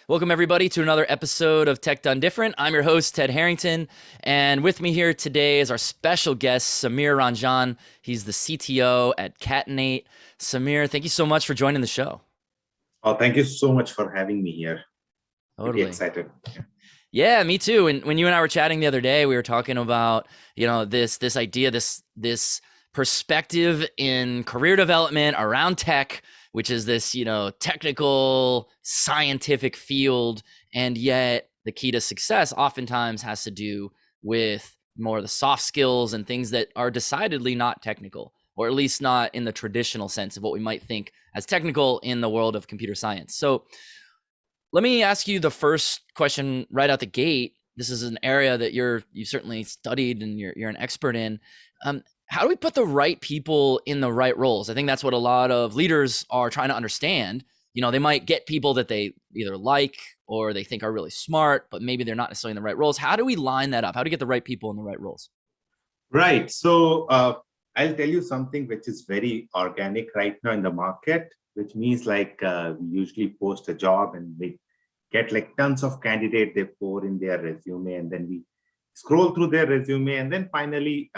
Welcome, everybody, to another episode of Tech Done Different. I'm your host, Ted Harrington, and with me here today is our special guest, Samir Ranjan. He's the CTO at Catenate. Samir, thank you so much for joining the show. Oh, thank you so much for having me here. Totally. Pretty excited. Yeah, me too. And when you and I were chatting the other day, we were talking about, this idea, this perspective in career development around tech, which is this, technical, scientific field. And yet the key to success oftentimes has to do with more of the soft skills and things that are decidedly not technical, or at least not in the traditional sense of what we might think as technical in the world of computer science. So let me ask you the first question right out the gate. This is an area that you've certainly studied and you're an expert in. How do we put the right people in the right roles? I think that's what a lot of leaders are trying to understand. They might get people that they either like or they think are really smart, but maybe they're not necessarily in the right roles. How do we line that up? How do we get the right people in the right roles? Right. So I'll tell you something which is very organic right now in the market, which means we usually post a job and we get like tons of candidates, they pour in their resume, and then we scroll through their resume, and then finally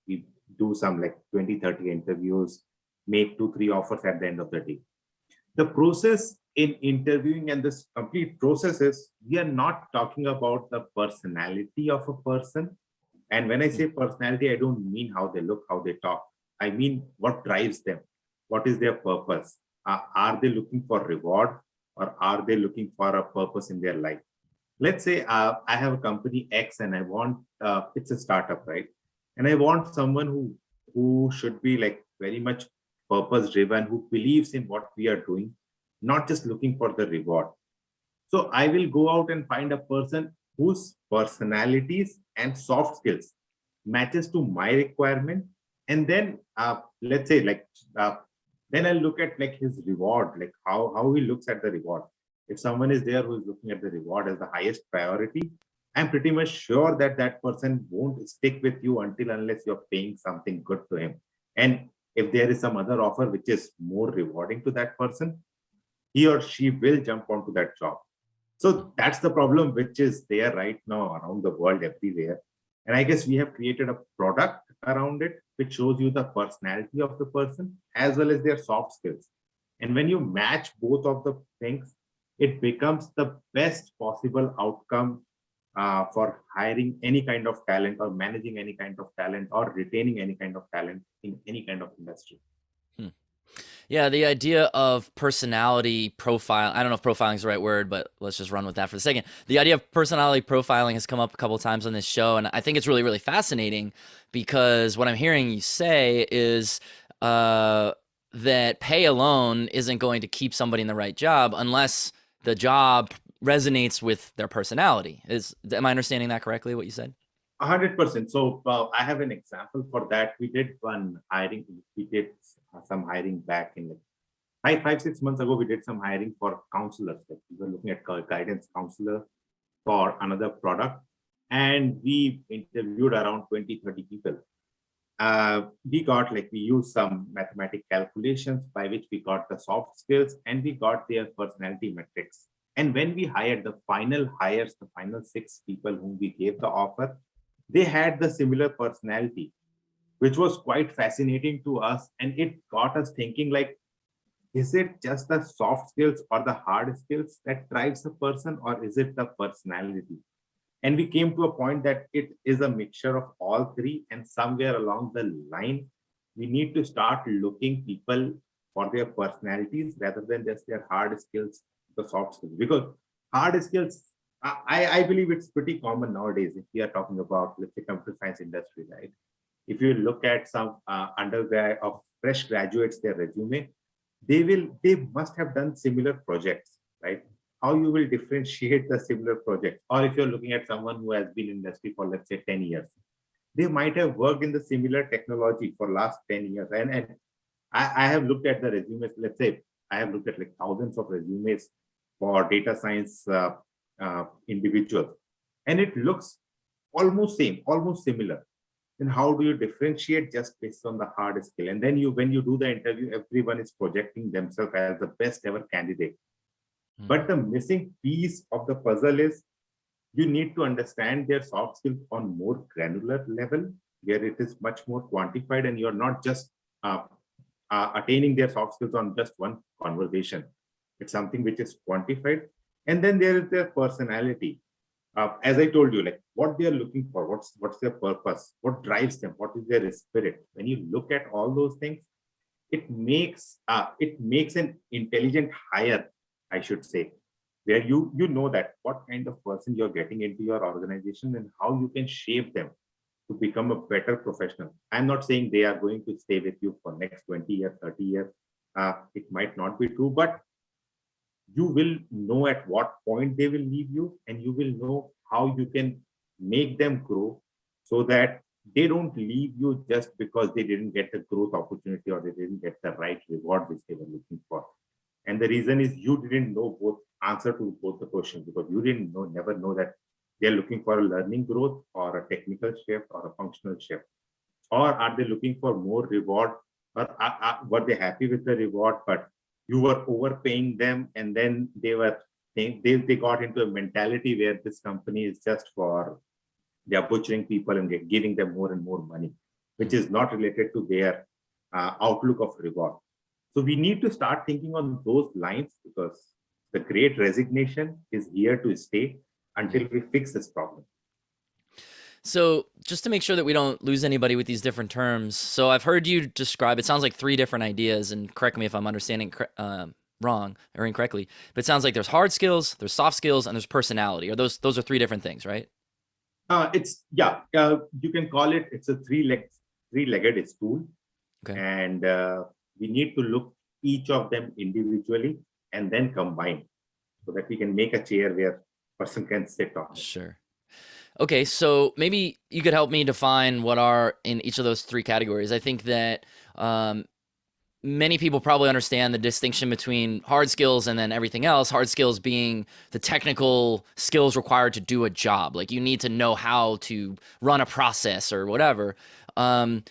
we do some like 20, 30 interviews, make 2, 3 offers at the end of the day. The process in interviewing and this complete process is, we are not talking about the personality of a person. And when I say personality, I don't mean how they look, how they talk. I mean what drives them. What is their purpose? Are they looking for reward, or are they looking for a purpose in their life? Let's say I have a company X and I want, it's a startup, right? And I want someone who should be like very much purpose driven, who believes in what we are doing, not just looking for the reward. So I will go out and find a person whose personalities and soft skills matches to my requirement. And then let's say then I'll look at like his reward, like how he looks at the reward. If someone is there who is looking at the reward as the highest priority, I'm pretty much sure that that person won't stick with you unless you're paying something good to him. And if there is some other offer which is more rewarding to that person, he or she will jump onto that job. So that's the problem which is there right now around the world, everywhere. And I guess we have created a product around it which shows you the personality of the person as well as their soft skills. And when you match both of the things, it becomes the best possible outcome for hiring any kind of talent, or managing any kind of talent, or retaining any kind of talent in any kind of industry. Yeah, the idea of personality profile, I don't know if profiling is the right word, but let's just run with that for a second. The idea of personality profiling has come up a couple of times on this show, and I think it's really, really fascinating, because what I'm hearing you say is that pay alone isn't going to keep somebody in the right job unless the job resonates with their personality. Am I understanding that correctly, what you said? 100%. So I have an example for that. We did some hiring back in like 5, 6 months ago. We did some hiring for counselors. Like we were looking at guidance counselor for another product, and we interviewed around 20, 30 people. We used some mathematical calculations by which we got the soft skills, and we got their personality metrics. And when we hired the final hires, the final 6 people whom we gave the offer, they had the similar personality, which was quite fascinating to us. And it got us thinking, like, is it just the soft skills or the hard skills that drives a person, or is it the personality? And we came to a point that it is a mixture of all three. And somewhere along the line, we need to start looking people for their personalities rather than just their hard skills, the soft skills. Because hard skills, I believe it's pretty common nowadays. If we are talking about, let's say, computer science industry, right? If you look at some undergrad of fresh graduates, their resume, they must have done similar projects, right? How you will differentiate the similar projects? Or if you're looking at someone who has been in industry for, let's say, 10 years, they might have worked in the similar technology for last 10 years. And I have looked at the resumes. Let's say I have looked at like thousands of resumes for data science individuals, and it looks almost same, almost similar. Then how do you differentiate just based on the hard skill? And then when you do the interview, everyone is projecting themselves as the best ever candidate. But the missing piece of the puzzle is you need to understand their soft skills on more granular level, where it is much more quantified, and you're not just attaining their soft skills on just one conversation. It's something which is quantified. And then there is their personality. As I told you, like what they are looking for, what's their purpose, what drives them, what is their spirit. When you look at all those things, it makes an intelligent hire, I should say, where you know that what kind of person you're getting into your organization and how you can shape them to become a better professional. I'm not saying they are going to stay with you for next 20 years, 30 years. It might not be true, but you will know at what point they will leave you, and you will know how you can make them grow so that they don't leave you just because they didn't get the growth opportunity or they didn't get the right reward which they were looking for. And the reason is you didn't know both answer to both the questions, because you didn't never know that they're looking for a learning growth or a technical shift or a functional shift, or are they looking for more reward, or were they happy with the reward but you were overpaying them, and then they got into a mentality where this company is just for, they are butchering people and they're giving them more and more money, which is not related to their outlook of reward. So we need to start thinking on those lines, because the great resignation is here to stay until we fix this problem. So just to make sure that we don't lose anybody with these different terms. So I've heard you describe, it sounds like 3 different ideas, and correct me if I'm understanding wrong or incorrectly, but it sounds like there's hard skills, there's soft skills, and there's personality. Or those are 3 different things, right? You can call it, it's a three-legged stool. Okay. And we need to look each of them individually and then combine so that we can make a chair where person can sit on. Sure. Okay, so maybe you could help me define what are in each of those 3 categories. I think that many people probably understand the distinction between hard skills and then everything else. Hard skills being the technical skills required to do a job. Like you need to know how to run a process or whatever. And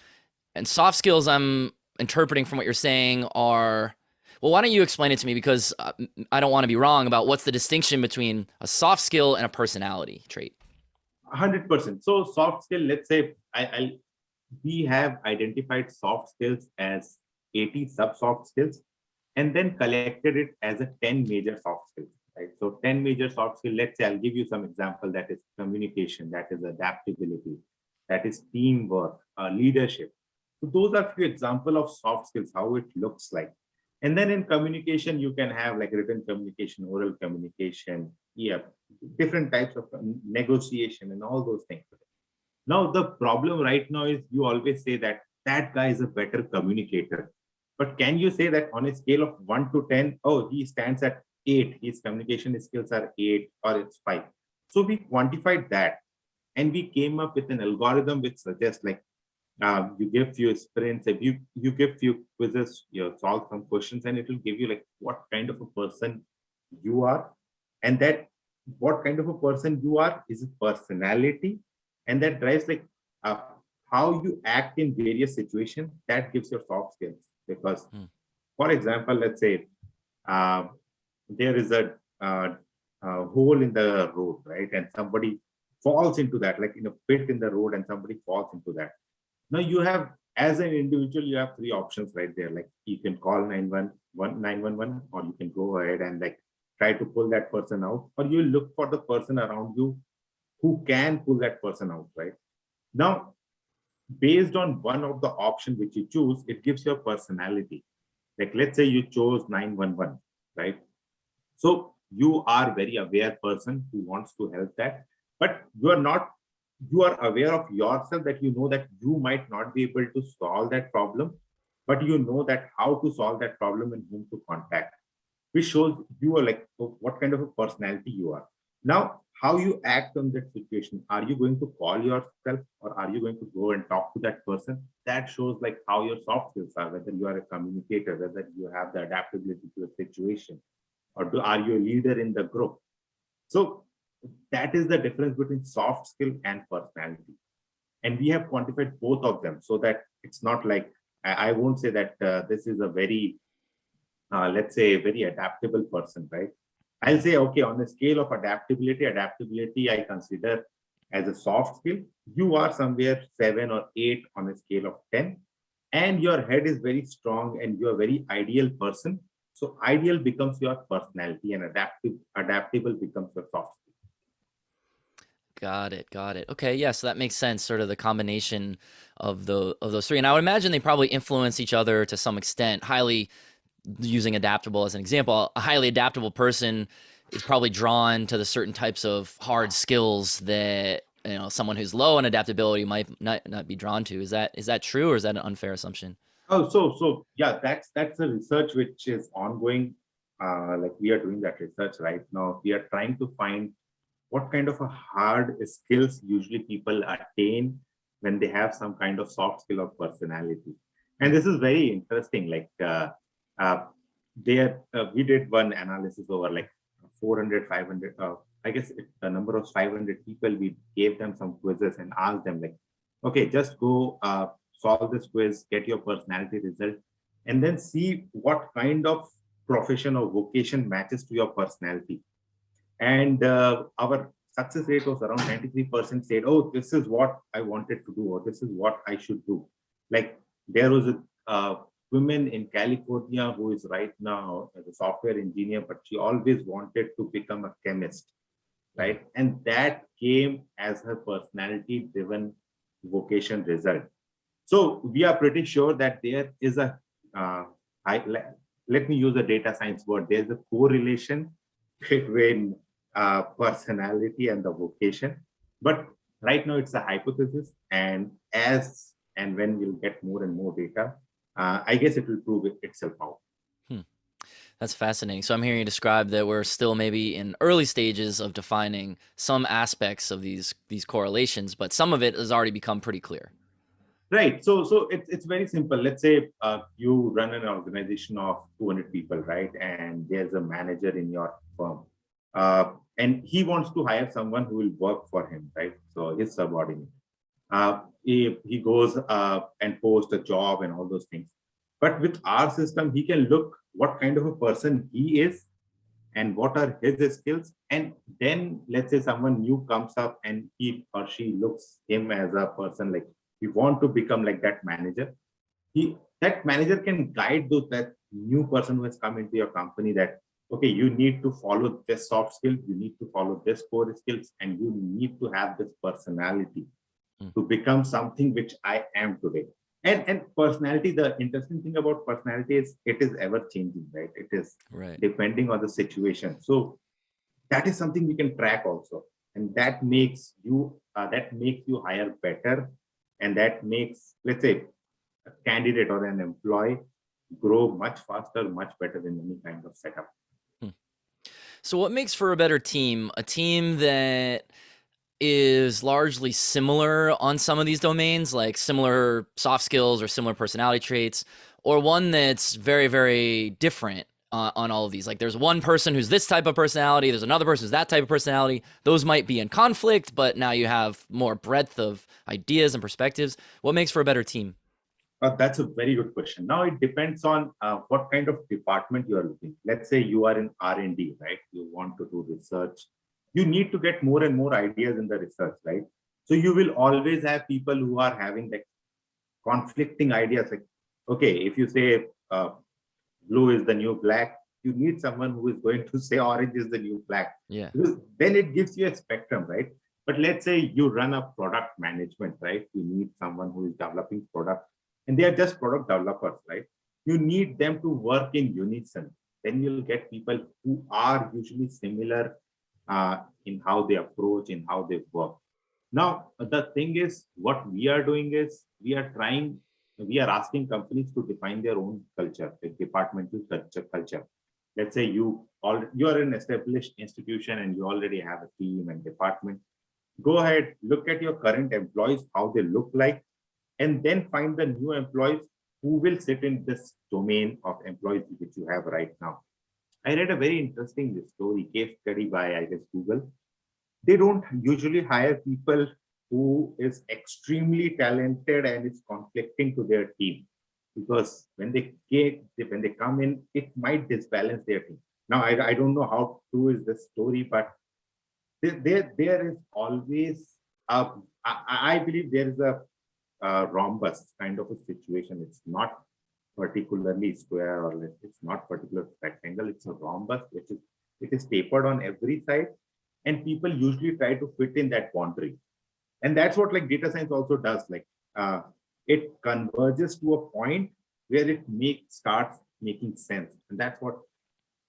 soft skills, I'm interpreting from what you're saying, are, well, why don't you explain it to me? Because I don't want to be wrong about what's the distinction between a soft skill and a personality trait. 100%. So soft skill, let's say we have identified soft skills as 80 sub-soft skills and then collected it as a 10 major soft skills, right? So 10 major soft skills, let's say I'll give you some example. That is communication, that is adaptability, that is teamwork, leadership. So those are few examples of soft skills, how it looks like. And then in communication, you can have like written communication, oral communication, different types of negotiation and all those things. Now, the problem right now is you always say that that guy is a better communicator. But can you say that on a scale of 1 to 10, oh, he stands at 8, his communication skills are 8 or it's 5. So we quantified that and we came up with an algorithm which suggests like, you give few sprints, if you give few quizzes, you solve some questions, and it will give you like what kind of a person you are, and that what kind of a person you are is a personality, and that drives like how you act in various situations. That gives your soft skills. Because, for example, let's say there is a hole in the road, right, and somebody falls into that, like in a pit in the road, and somebody falls into that. Now you have, as an individual, you have 3 options right there. Like you can call 911, or you can go ahead and like try to pull that person out, or you look for the person around you who can pull that person out, right? Now, based on one of the options which you choose, it gives your personality. Like let's say you chose 911, right? So you are very aware person who wants to help that, but you are aware of yourself, that you know that you might not be able to solve that problem, but you know that how to solve that problem and whom to contact, which shows you are like what kind of a personality you are. Now, how you act on that situation, are you going to call yourself or are you going to go and talk to that person? That shows like how your soft skills are, whether you are a communicator, whether you have the adaptability to a situation, or are you a leader in the group. So that is the difference between soft skill and personality. And we have quantified both of them, so that it's not like, I won't say that this is a very, let's say, a very adaptable person, right? I'll say, okay, on a scale of adaptability I consider as a soft skill. You are somewhere 7 or 8 on a scale of 10, and your head is very strong and you're a very ideal person. So ideal becomes your personality and adaptable becomes your soft skill. Got it. Got it. Okay. Yeah. So that makes sense. Sort of the combination of those three, and I would imagine they probably influence each other to some extent. Highly using adaptable as an example, a highly adaptable person is probably drawn to the certain types of hard skills that someone who's low on adaptability might not be drawn to. Is that true, or is that an unfair assumption? Oh, so yeah, that's a research which is ongoing. Like we are doing that research right now. We are trying to find what kind of a hard skills usually people attain when they have some kind of soft skill of personality. And this is very interesting. Like uh, we did one analysis over like 400, 500. I guess the number of 500 people. We gave them some quizzes and asked them like, okay, just go solve this quiz, get your personality result, and then see what kind of profession or vocation matches to your personality. And our success rate was around 93% said, oh, this is what I wanted to do, or this is what I should do. Like there was a woman in California who is right now as a software engineer, but she always wanted to become a chemist, right? And that came as her personality driven vocation result. So we are pretty sure that there is a, let me use a data science word, there's a correlation between personality and the vocation. But right now it's a hypothesis, and as and when we'll get more and more data, I guess it will prove itself out. Hmm. That's fascinating. So I'm hearing you describe that we're still maybe in early stages of defining some aspects of these correlations, but some of it has already become pretty clear. Right. So it's very simple. Let's say you run an organization of 200 people, right? And there's a manager in your firm, and he wants to hire someone who will work for him, right? So his subordinate. He goes and posts a job and all those things. But with our system, he can look what kind of a person he is and what are his skills. And then let's say someone new comes up and he or she looks him as a person like we want to become like that manager. That manager can guide that new person who has come into your company that okay, you need to follow this soft skill, you need to follow this core skills, and you need to have this personality to become something which I am today. And personality, the interesting thing about personality is it is ever changing, right? It is Right. depending on the situation. So that is something we can track also, and that makes you hire better, and that makes, let's say, a candidate or an employee grow much faster, much better than any kind of setup. So what makes for a better team? A team that is largely similar on some of these domains, like similar soft skills or similar personality traits, or one that's very, very different on all of these. Like there's one person who's this type of personality, there's another person who's that type of personality. Those might be in conflict, but now you have more breadth of ideas and perspectives. What makes for a better team? That's a very good question. Now it depends on what kind of department you are looking. Let's say you are in R&D, right? You want to do research. You need to get more and more ideas in the research, right? So you will always have people who are having like conflicting ideas. Like, okay, if you say blue is the new black, you need someone who is going to say orange is the new black. Yeah. Because then it gives you a spectrum, right? But let's say you run a product management, right? You need someone who is developing product, and they are just product developers, right? You need them to work in unison. Then you'll get people who are usually similar in how they approach, in how they work. Now, the thing is, what we are doing is we are asking companies to define their own culture, like departmental culture. Let's say you are an established institution and you already have a team and department. Go ahead, look at your current employees, how they look like, and then find the new employees who will sit in this domain of employees which you have right now. I read a very interesting story, case study by, I guess, Google. They don't usually hire people who is extremely talented and is conflicting to their team, because when they come in, it might disbalance their team. Now, I don't know how true is this story, but there is always, I believe there is a rhombus kind of a situation. It's not particularly square, or it's not particular rectangle. It's a rhombus, which is, it is tapered on every side, and people usually try to fit in that boundary. And that's what like data science also does. Like uh, it converges to a point where it starts making sense, and that's what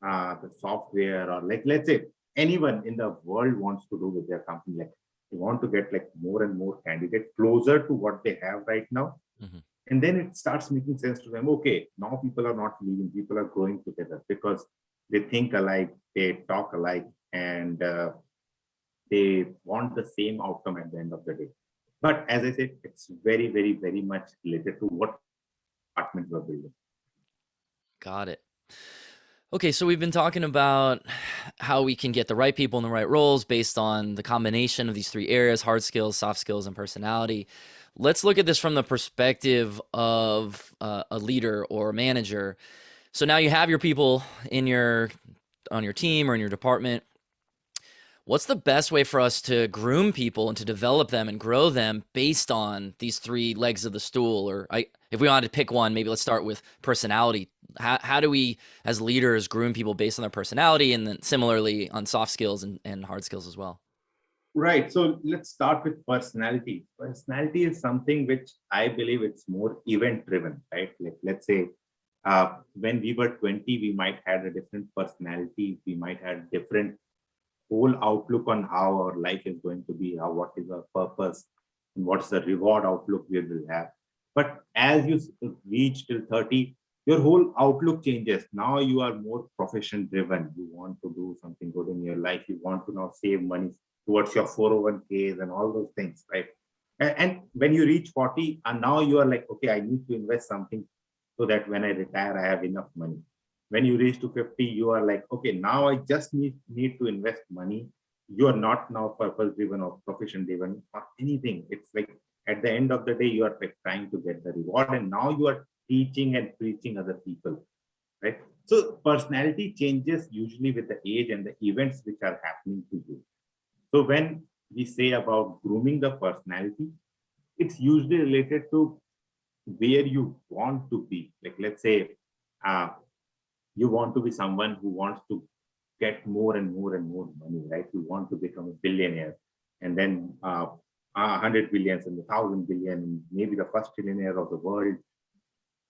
the software, or like, let's say, anyone in the world wants to do with their company. Like they want to get like more and more candidates closer to what they have right now. Mm-hmm. And then it starts making sense to them. Okay, now people are not leaving, people are growing together because they think alike, they talk alike, and they want the same outcome at the end of the day. But as I said, it's very, very, very much related to what department we're building. Got it. Okay, so we've been talking about how we can get the right people in the right roles based on the combination of these three areas: hard skills, soft skills, and personality. Let's look at this from the perspective of a leader or a manager. So now you have your people on your team or in your department. What's the best way for us to groom people and to develop them and grow them based on these three legs of the stool? Or if we wanted to pick one, maybe let's start with personality. How do we, as leaders, groom people based on their personality, and then similarly on soft skills and hard skills as well? Right. So let's start with personality. Personality is something which I believe it's more event driven, right? Like let's say when we were 20, we might had a different personality. We might have different whole outlook on how our life is going to be, how, what is our purpose, and what's the reward outlook we will have. But as you reach till 30, your whole outlook changes. Now you are more profession driven. You want to do something good in your life. You want to now save money towards your 401ks and all those things, right? And when you reach 40, and now you are like, okay, I need to invest something so that when I retire, I have enough money. When you reach to 50, you are like, okay, now I just need to invest money. You are not now purpose driven or profession driven or anything. It's like at the end of the day, you are like trying to get the reward, and now you are teaching and preaching other people, right? So personality changes usually with the age and the events which are happening to you. So when we say about grooming the personality, it's usually related to where you want to be. Like let's say uh, you want to be someone who wants to get more and more and more money, right? You want to become a billionaire, and then 100 billions and 1,000 billion, maybe the first trillionaire of the world.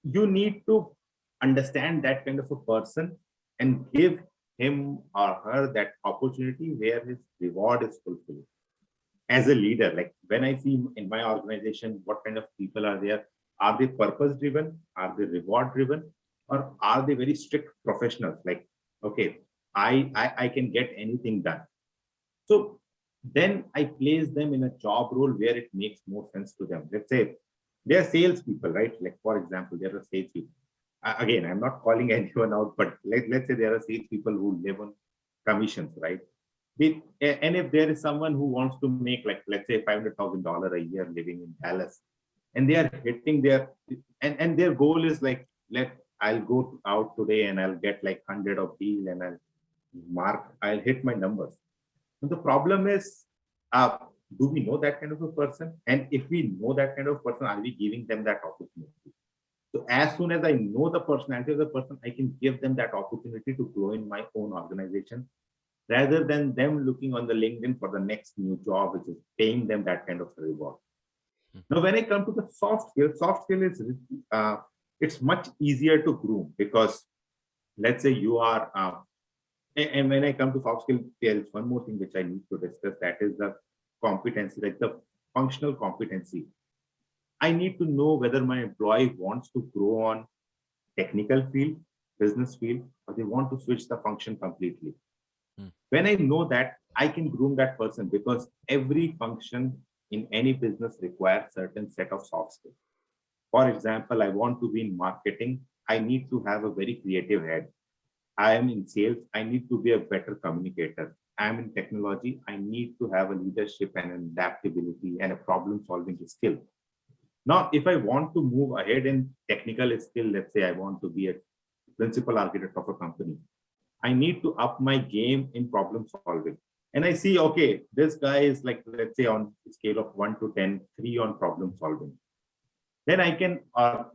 You need to understand that kind of a person and give him or her that opportunity where his reward is fulfilled. As a leader, like when I see in my organization, what kind of people are there? Are they purpose driven? Are they reward driven? Or are they very strict professionals? Like, okay, I can get anything done. So then I place them in a job role where it makes more sense to them. Let's say they're salespeople, right? Like for example, they're a salespeople. Again, I'm not calling anyone out, but let's say there are salespeople who live on commissions, right? And if there is someone who wants to make like, let's say $500,000 a year living in Dallas, and they are hitting their, and their goal is like, I'll go out today and I'll get like 100 of deal, and I'll hit my numbers. And the problem is, uh, do we know that kind of a person? And if we know that kind of person, are we giving them that opportunity? So as soon as I know the personality of the person, I can give them that opportunity to grow in my own organization, rather than them looking on the LinkedIn for the next new job, which is paying them that kind of reward. Now, when I come to the soft skill is it's much easier to groom, because let's say you are, and when I come to soft skill, there is one more thing which I need to discuss. That is the competency, like the functional competency. I need to know whether my employee wants to grow on technical field, business field, or they want to switch the function completely. When I know that, I can groom that person, because every function in any business requires certain set of soft skills. For example, I want to be in marketing. I need to have a very creative head. I am in sales. I need to be a better communicator. I am in technology. I need to have a leadership and an adaptability and a problem solving skill. Now, if I want to move ahead in technical skill, let's say I want to be a principal architect of a company, I need to up my game in problem solving. And I see, okay, this guy is like, let's say on a scale of 1 to 10, 3 on problem solving. Then I can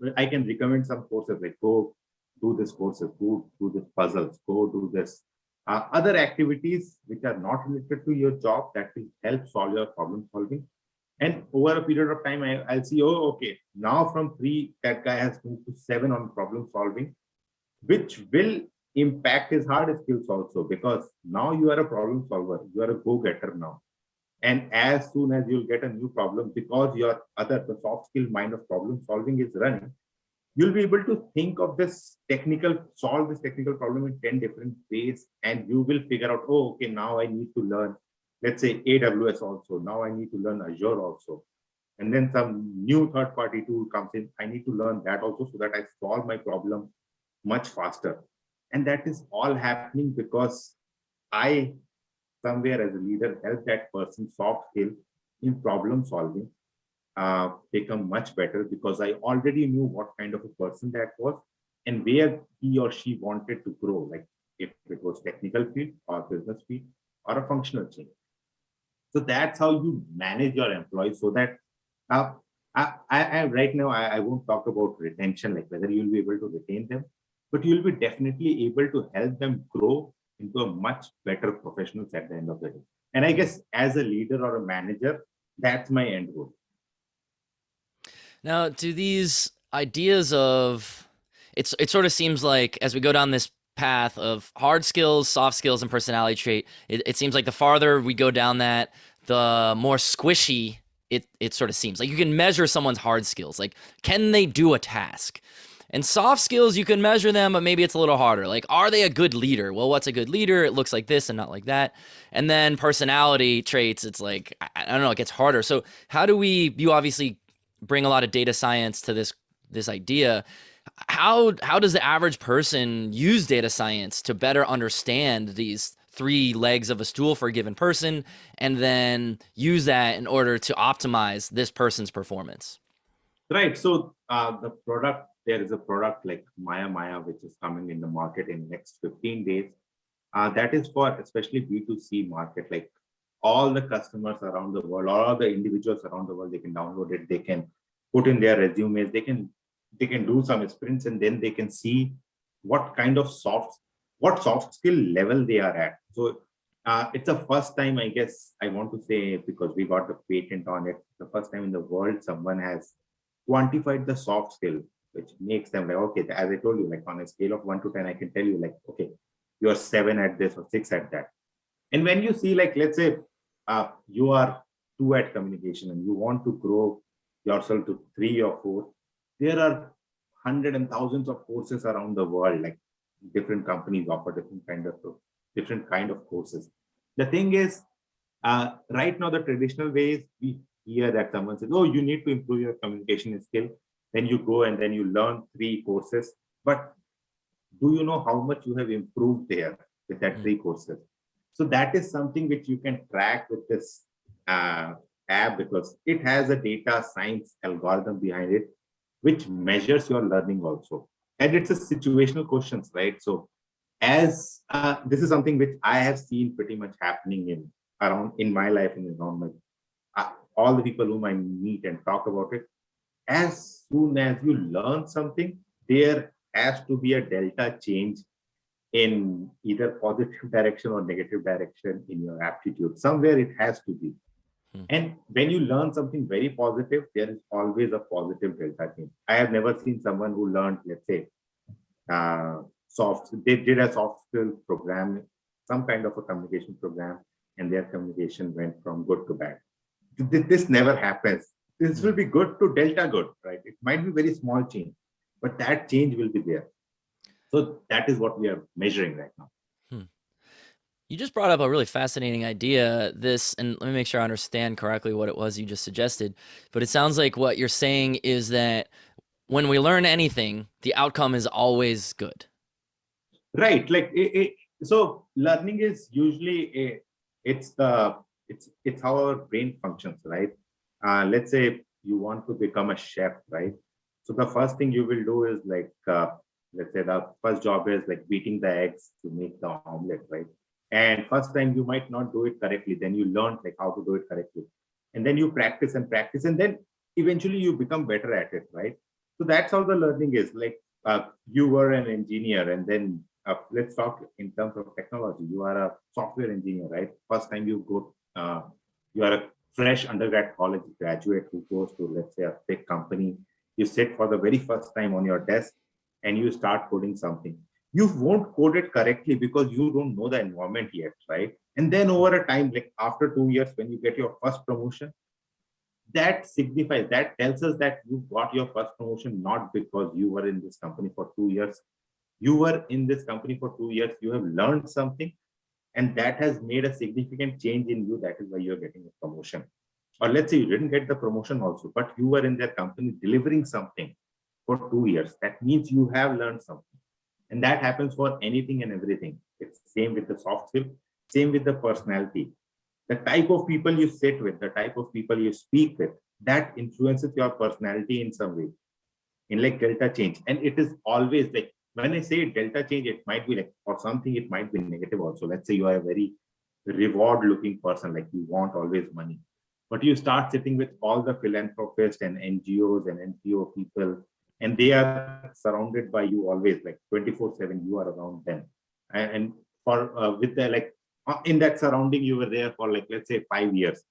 recommend some courses like go do this courses, go do this puzzles, go do this other activities which are not related to your job that will help solve your problem solving. And over a period of time, I'll see, oh, okay, now from 3, that guy has moved to 7 on problem solving, which will impact his hard skills also, because now you are a problem solver, you are a go-getter now. And as soon as you'll get a new problem, because your the soft skill mind of problem solving is running, you'll be able to think of solve this technical problem in 10 different ways. And you will figure out, oh, okay, now I need to learn, let's say AWS also. Now I need to learn Azure also. And then some new third-party tool comes in. I need to learn that also so that I solve my problem much faster. And that is all happening because I, somewhere as a leader, help that person soft skill in problem solving become much better, because I already knew what kind of a person that was and where he or she wanted to grow, like if it was technical field or business field or a functional change. So that's how you manage your employees, so that right now I won't talk about retention, like whether you'll be able to retain them, but you'll be definitely able to help them grow into a much better professionals at the end of the day. And I guess as a leader or a manager, that's my end goal. Now, do these ideas of it sort of seems like as we go down this path of hard skills, soft skills, and personality trait, it seems like the farther we go down that, the more squishy it sort of seems. Like you can measure someone's hard skills, like can they do a task? And soft skills, you can measure them, but maybe it's a little harder. Like, are they a good leader? Well, what's a good leader? It looks like this and not like that. And then personality traits, it's like, I don't know, it gets harder. So how do you obviously bring a lot of data science to this idea. How does the average person use data science to better understand these 3 legs of a stool for a given person, and then use that in order to optimize this person's performance? Right. So there is a product like Maya, which is coming in the market in next 15 days. That is for especially B2C market, like all the customers around the world, all the individuals around the world, they can download it, they can put in their resumes, they can do some sprints, and then they can see what kind of soft skill level they are at. So it's the first time, I guess I want to say, because we got the patent on it, the first time in the world someone has quantified the soft skill, which makes them like, okay, as I told you, like on a scale of 1 to 10, I can tell you like, okay, you're 7 at this or 6 at that. And when you see, like, let's say you are 2 at communication and you want to grow yourself to 3 or 4, there are hundreds and thousands of courses around the world. Like different companies offer different kind of courses. The thing is, right now the traditional ways, we hear that someone says, oh, you need to improve your communication skill. Then you go and then you learn 3 courses. But do you know how much you have improved there with that 3 courses? So that is something which you can track with this app, because it has a data science algorithm behind it, which measures your learning also. And it's a situational questions, right? So as this is something which I have seen pretty much happening in my life and around my all the people whom I meet and talk about it. As soon as you learn something, there has to be a delta change in either positive direction or negative direction in your aptitude. Somewhere it has to be. And when you learn something very positive, there is always a positive delta change. I have never seen someone who learned, let's say, they did a soft skill program, some kind of a communication program, and their communication went from good to bad. This never happens. This will be good to delta good, right? It might be very small change, but that change will be there. So that is what we are measuring right now. You just brought up a really fascinating idea, and let me make sure I understand correctly what it was you just suggested. But it sounds like what you're saying is that when we learn anything, the outcome is always good. Right. Like so learning is usually it's how our brain functions, right? Let's say you want to become a chef, right? So the first thing you will do is like let's say the first job is like beating the eggs to make the omelet, right? And first time you might not do it correctly. Then you learn like how to do it correctly. And then you practice and practice. And then eventually you become better at it, right? So that's how the learning is. Like you were an engineer, and then let's talk in terms of technology. You are a software engineer, right? First time you go, you are a fresh undergrad college graduate who goes to, let's say, a big company. You sit for the very first time on your desk and you start coding something. You won't code it correctly because you don't know the environment yet, right? And then over a time, like after 2 years, when you get your first promotion, that signifies, that tells us that you got your first promotion not because you were in this company for 2 years. You were in this company for 2 years. You have learned something, and that has made a significant change in you. That is why you're getting a promotion. Or let's say you didn't get the promotion also, but you were in their company delivering something for 2 years. That means you have learned something. And that happens for anything and everything. It's same with the soft skill, same with the personality. The type of people you sit with, the type of people you speak with, that influences your personality in some way, in like delta change. And it is always like, when I say delta change, it might be like, for something, it might be negative also. Let's say you are a very reward looking person, like you want always money. But you start sitting with all the philanthropists and NGOs and NPO people, and they are surrounded by you always, like 24/7, you are around them. And for with the like, in that surrounding, you were there for like, let's say 5 years.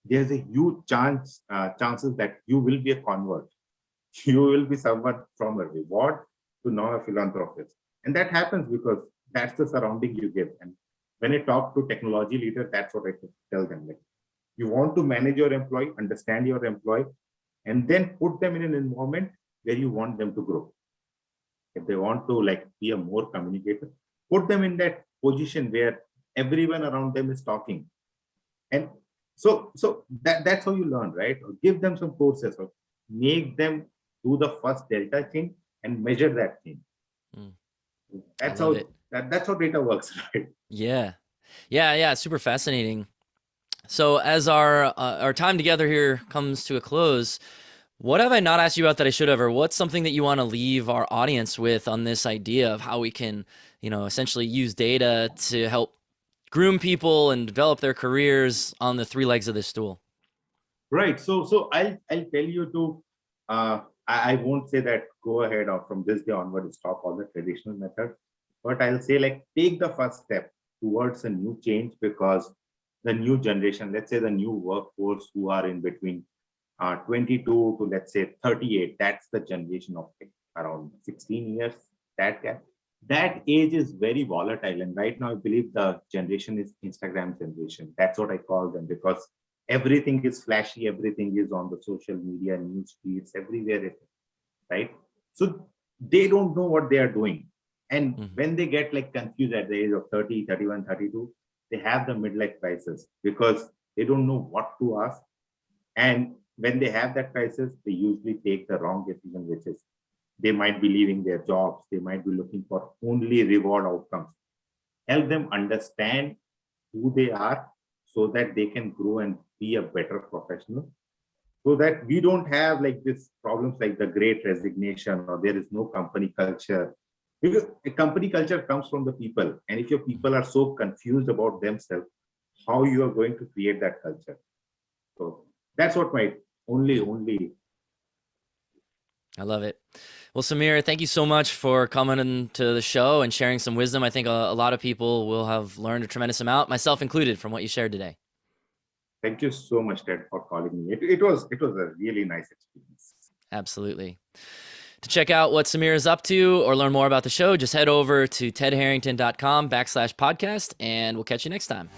There's a huge chances that you will be a convert. You will be someone from a reward to now a philanthropist. And that happens because that's the surrounding you give. And when I talk to technology leaders, that's what I tell them. Like, you want to manage your employee, understand your employee, and then put them in an environment where you want them to grow. If they want to like be a more communicator, put them in that position where everyone around them is talking. And so that's how you learn, right? Or give them some courses, or make them do the first delta change and measure that change. That's how that's how data works, right? Yeah. Super fascinating. So as our time together here comes to a close, what have I not asked you about that I should have, or what's something that you want to leave our audience with on this idea of how we can, essentially use data to help groom people and develop their careers on the three legs of this stool? Right. So I'll tell you to I won't say that go ahead or from this day onward stop all the traditional methods, but I'll say like take the first step towards a new change, because the new generation, let's say the new workforce who are in between 22 to let's say 38, that's the generation of like around 16 years, that gap. That age is very volatile. And right now, I believe the generation is Instagram generation. That's what I call them, because everything is flashy, everything is on the social media, news feeds, everywhere, right? So they don't know what they are doing. And when they get like confused at the age of 30, 31, 32, they have the midlife crisis because they don't know what to ask. And when they have that crisis, they usually take the wrong decision, which is they might be leaving their jobs. They might be looking for only reward outcomes. Help them understand who they are so that they can grow and be a better professional, so that we don't have like this problems like the great resignation or there is no company culture. Because a company culture comes from the people. And if your people are so confused about themselves, how you are going to create that culture? So that's what my only. I love it. Well, Samir, thank you so much for coming into the show and sharing some wisdom. I think a lot of people will have learned a tremendous amount, myself included, from what you shared today. Thank you so much, Ted, for calling me. It was a really nice experience. Absolutely. To check out what Samir is up to or learn more about the show, just head over to tedharrington.com/podcast, and we'll catch you next time.